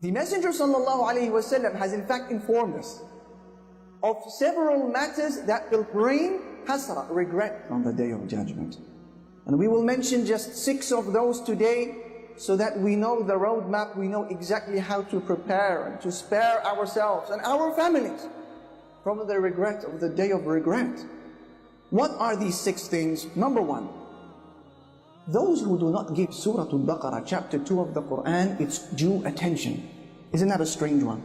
The Messenger ﷺ has in fact informed us of several matters that will bring hasra, regret, on the Day of Judgment. And we will mention just 6 of those today, so that we know the roadmap, we know exactly how to prepare and to spare ourselves and our families from the regret of the Day of Regret. What are these 6 things? Number 1, those who do not give Surah Al-Baqarah, chapter 2 of the Quran, its due attention. Isn't that a strange one?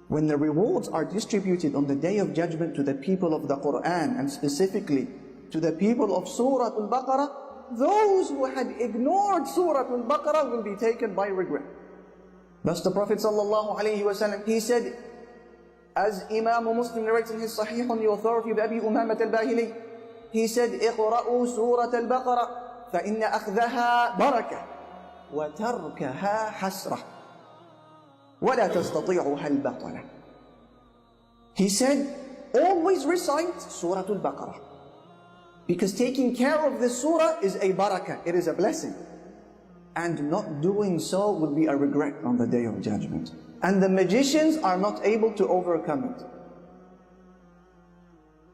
When the rewards are distributed on the Day of Judgment to the people of the Quran, and specifically to the people of Surah Al-Baqarah, those who had ignored Surah Al-Baqarah will be taken by regret. Thus the Prophet ﷺ, he said, as Imam Muslim narrates in his Sahih on the authority of Abi Umamat al-Bahili, he said, اقرأوا سورة البقرة فإن أخذها بركة وتركها حسرة ولا تستطيعها البطلة. He said, always recite Surah Al-Baqarah, because taking care of this surah is a barakah, it is a blessing. And not doing so will be a regret on the Day of Judgment. And the magicians are not able to overcome it.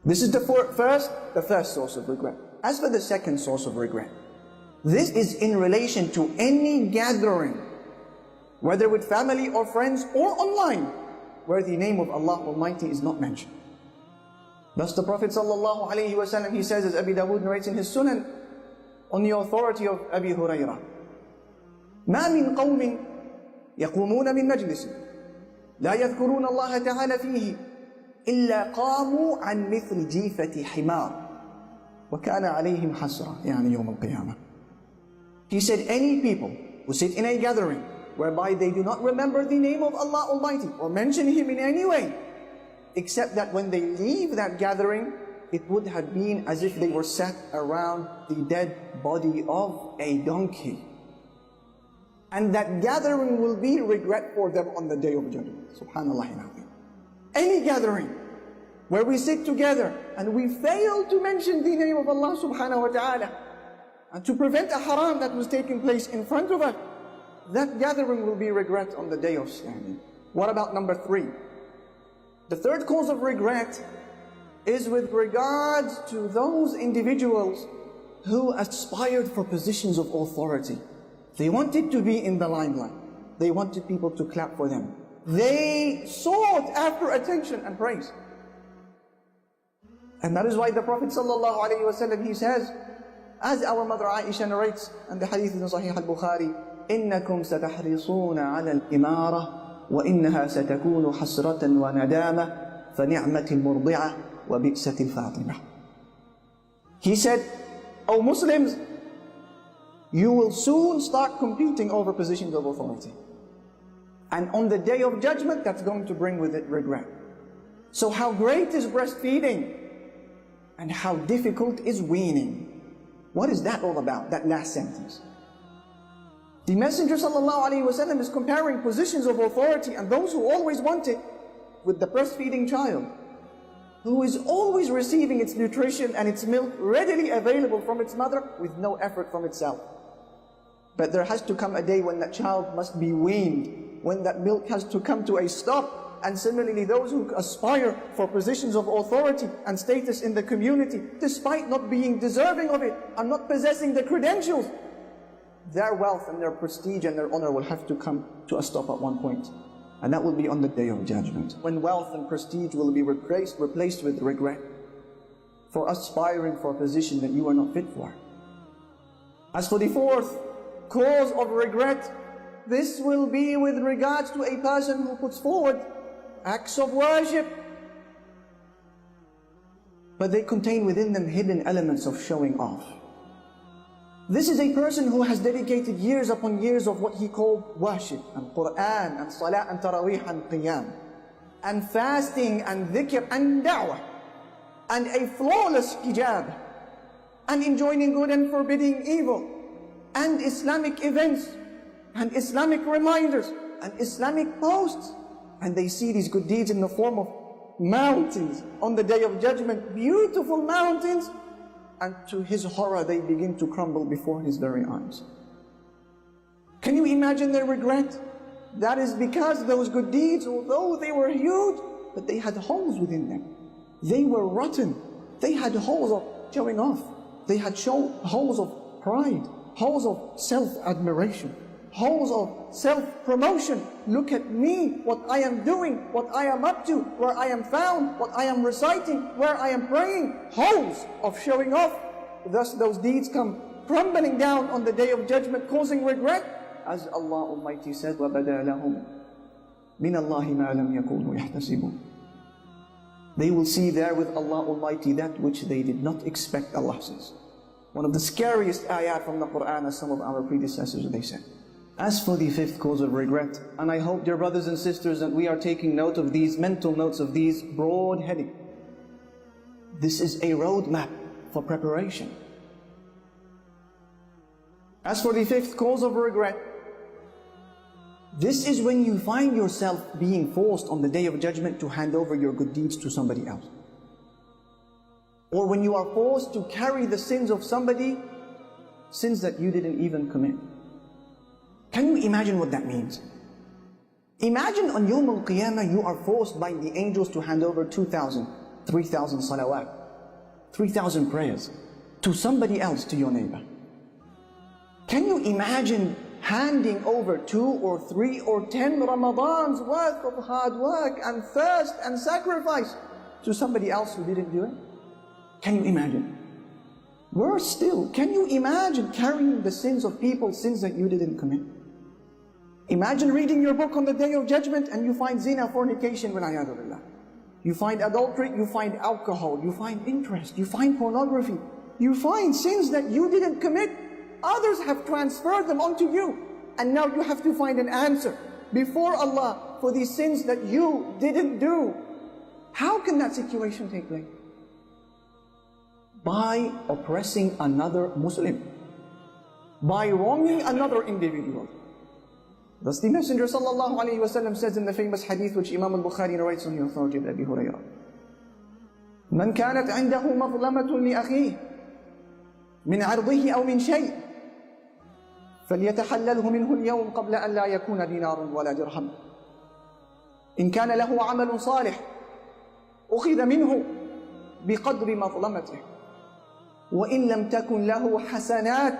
This is the first source of regret. As for the second source of regret, this is in relation to any gathering, whether with family or friends or online, where the name of Allah Almighty is not mentioned. Thus the Prophet ﷺ, he says, as Abi Dawood narrates in his Sunan, on the authority of Abi Hurairah, ما من قوم يقومون من مجلس لا يذكرون الله تعالى فيه إلا قاموا عن مثل جيفة حمار وكان عليهم حسرة يعني يوم القيامة. He said, any people who sit in a gathering whereby they do not remember the name of Allah Almighty or mention Him in any way, except that when they leave that gathering, it would have been as if they were sat around the dead body of a donkey. And that gathering will be regret for them on the Day of Judgment. Subhanallah. Any gathering where we sit together and we fail to mention the name of Allah subhanahu wa ta'ala, and to prevent a haram that was taking place in front of us, that gathering will be regret on the Day of Standing. What about number 3? The third cause of regret is with regards to those individuals who aspired for positions of authority. They wanted to be in the limelight. They wanted people to clap for them. They sought after attention and praise. And that is why the Prophet ﷺ, he says, as our mother Aisha narrates, and the hadith in Sahih al-Bukhari, إِنَّكُمْ سَتَحْرِصُونَ عَلَى الْإِمَارَةِ وَإِنَّهَا سَتَكُونُ حَسْرَةً وَنَدَامَةً فَنِعْمَةِ الْمُرْضِعَةِ وَبِئْسَةِ الْفَاطِمَةِ. He said, O Muslims, you will soon start competing over positions of authority. And on the Day of Judgment, that's going to bring with it regret. So how great is breastfeeding? And how difficult is weaning? What is that all about, that last sentence? The Messenger ﷺ is comparing positions of authority and those who always want it with the breastfeeding child, who is always receiving its nutrition and its milk readily available from its mother with no effort from itself. But there has to come a day when that child must be weaned, when that milk has to come to a stop. And similarly, those who aspire for positions of authority and status in the community, despite not being deserving of it and not possessing the credentials, their wealth and their prestige and their honor will have to come to a stop at one point. And that will be on the Day of Judgment, when wealth and prestige will be replaced with regret for aspiring for a position that you are not fit for. As for the fourth cause of regret, this will be with regards to a person who puts forward acts of worship, but they contain within them hidden elements of showing off. This is a person who has dedicated years upon years of what he called worship, and Quran, and Salah, and Taraweeh, and Qiyam, and fasting, and dhikr, and da'wah, and a flawless hijab, and enjoining good and forbidding evil, and Islamic events, and Islamic reminders, and Islamic posts. And they see these good deeds in the form of mountains on the Day of Judgment, beautiful mountains, and to his horror they begin to crumble before his very eyes. Can you imagine their regret? That is because those good deeds, although they were huge, but they had holes within them. They were rotten. They had holes of showing off. They had holes of pride, holes of self-admiration, holes of self-promotion. Look at me, what I am doing, what I am up to, where I am found, what I am reciting, where I am praying. Holes of showing off. Thus those deeds come crumbling down on the Day of Judgment, causing regret. As Allah Almighty said, وَبَدَى لَهُمْ مِنَ اللَّهِ مَا لَمْ يَكُونُوا يَحْتَسِبُونَ. They will see there with Allah Almighty that which they did not expect, Allah says. One of the scariest ayat from the Quran, as some of our predecessors, they said. As for the fifth cause of regret, and I hope, dear brothers and sisters, that we are taking note of these, mental notes of these broad heading. This is a roadmap for preparation. As for the fifth cause of regret, this is when you find yourself being forced on the Day of Judgment to hand over your good deeds to somebody else. Or when you are forced to carry the sins of somebody, sins that you didn't even commit. Can you imagine what that means? Imagine on Yawm al-Qiyamah you are forced by the angels to hand over 2,000, 3,000 salawat, 3,000 prayers to somebody else, to your neighbor. Can you imagine handing over 2 or 3 or 10 Ramadans worth of hard work and thirst and sacrifice to somebody else who didn't do it? Can you imagine? Worse still, can you imagine carrying the sins of people, sins that you didn't commit? Imagine reading your book on the Day of Judgment and you find zina, fornication, billah. You find adultery, you find alcohol, you find interest, you find pornography, you find sins that you didn't commit. Others have transferred them onto you. And now you have to find an answer before Allah for these sins that you didn't do. How can that situation take place? By oppressing another Muslim. By wronging another individual. Thus the Messenger sallallahu alayhi wasallam says in the famous hadith which Imam al-Bukhari narrates on the authority of Abi Hurairah. من كانت عنده مظلمة لأخيه من عرضه أو من شيء فليتحلله منه اليوم قبل أن لا يكون دينار ولا درهم. إن كان له عمل صالح أخذ منه بقدر مظلمته وإن لم تكن له حسنات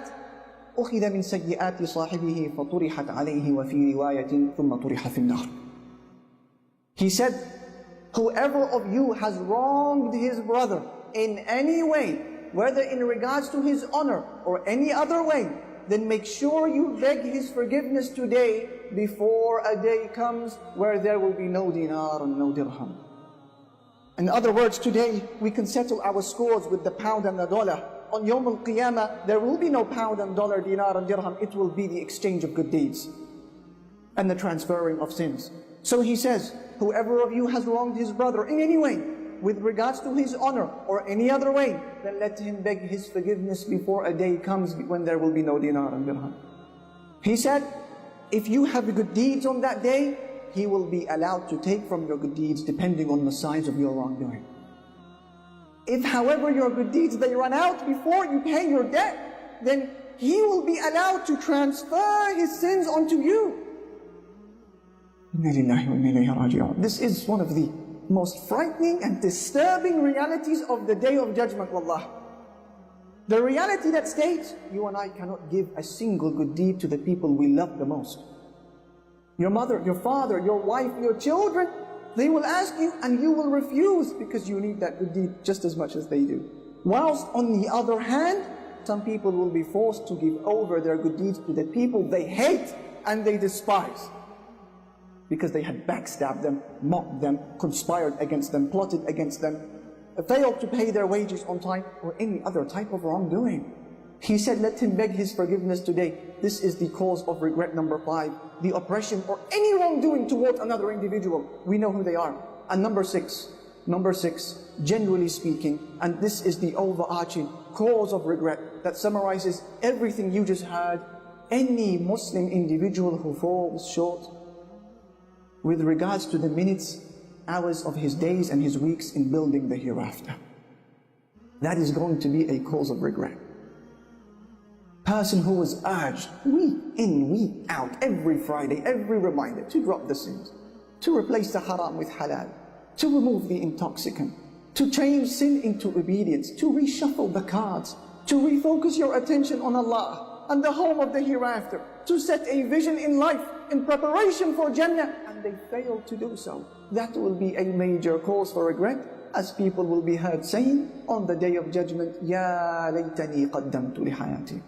أخذ من سيئات صاحبه فطرحت عليه وفي رواية ثم طرح في النار. He said, whoever of you has wronged his brother in any way, whether in regards to his honor or any other way, then make sure you beg his forgiveness today before a day comes where there will be no dinar and no dirham. In other words, today we can settle our scores with the pound and the dollar. On Yawm al-Qiyamah, there will be no pound and dollar, dinar and dirham. It will be the exchange of good deeds and the transferring of sins. So he says, whoever of you has wronged his brother in any way, with regards to his honor or any other way, then let him beg his forgiveness before a day comes when there will be no dinar and dirham. He said, if you have good deeds on that day, he will be allowed to take from your good deeds depending on the size of your wrongdoing. If however your good deeds, they run out before you pay your debt, then he will be allowed to transfer his sins onto you. This is one of the most frightening and disturbing realities of the Day of Judgment, wallah. The reality that states, you and I cannot give a single good deed to the people we love the most. Your mother, your father, your wife, your children, they will ask you and you will refuse because you need that good deed just as much as they do. Whilst on the other hand, some people will be forced to give over their good deeds to the people they hate and they despise, because they had backstabbed them, mocked them, conspired against them, plotted against them, failed to pay their wages on time, or any other type of wrongdoing. He said, let him beg his forgiveness today. This is the cause of regret number 5, the oppression or any wrongdoing towards another individual. We know who they are. And number six, generally speaking, and this is the overarching cause of regret that summarizes everything you just heard, any Muslim individual who falls short with regards to the minutes, hours of his days and his weeks in building the hereafter. That is going to be a cause of regret. person who was urged week in, week out, every Friday, every reminder to drop the sins, to replace the haram with halal, to remove the intoxicant, to change sin into obedience, to reshuffle the cards, to refocus your attention on Allah and the home of the hereafter, to set a vision in life in preparation for Jannah, and they fail to do so. That will be a major cause for regret, as people will be heard saying on the Day of Judgment, Ya laytani qaddamtu li hayati.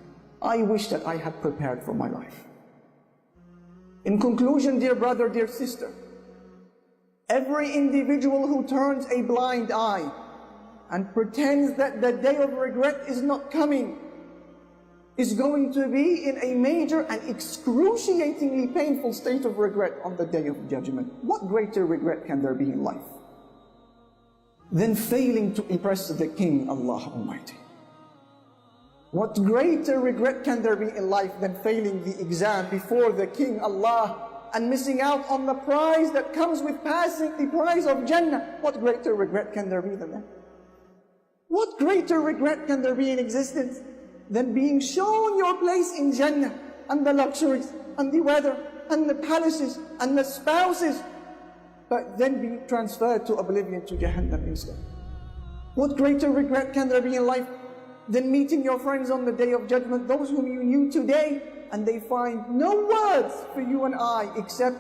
I wish that I had prepared for my life. In conclusion, dear brother, dear sister, every individual who turns a blind eye and pretends that the day of regret is not coming is going to be in a major and excruciatingly painful state of regret on the Day of Judgment. What greater regret can there be in life than failing to impress the King, Allah Almighty? What greater regret can there be in life than failing the exam before the King, Allah, and missing out on the prize that comes with passing, the prize of Jannah? What greater regret can there be than that? What greater regret can there be in existence than being shown your place in Jannah, and the luxuries, and the weather, and the palaces, and the spouses, but then being transferred to oblivion, to Jahannam instead? What greater regret can there be in life than meeting your friends on the Day of Judgment, those whom you knew today, and they find no words for you and I except,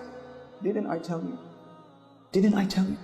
didn't I tell you? Didn't I tell you?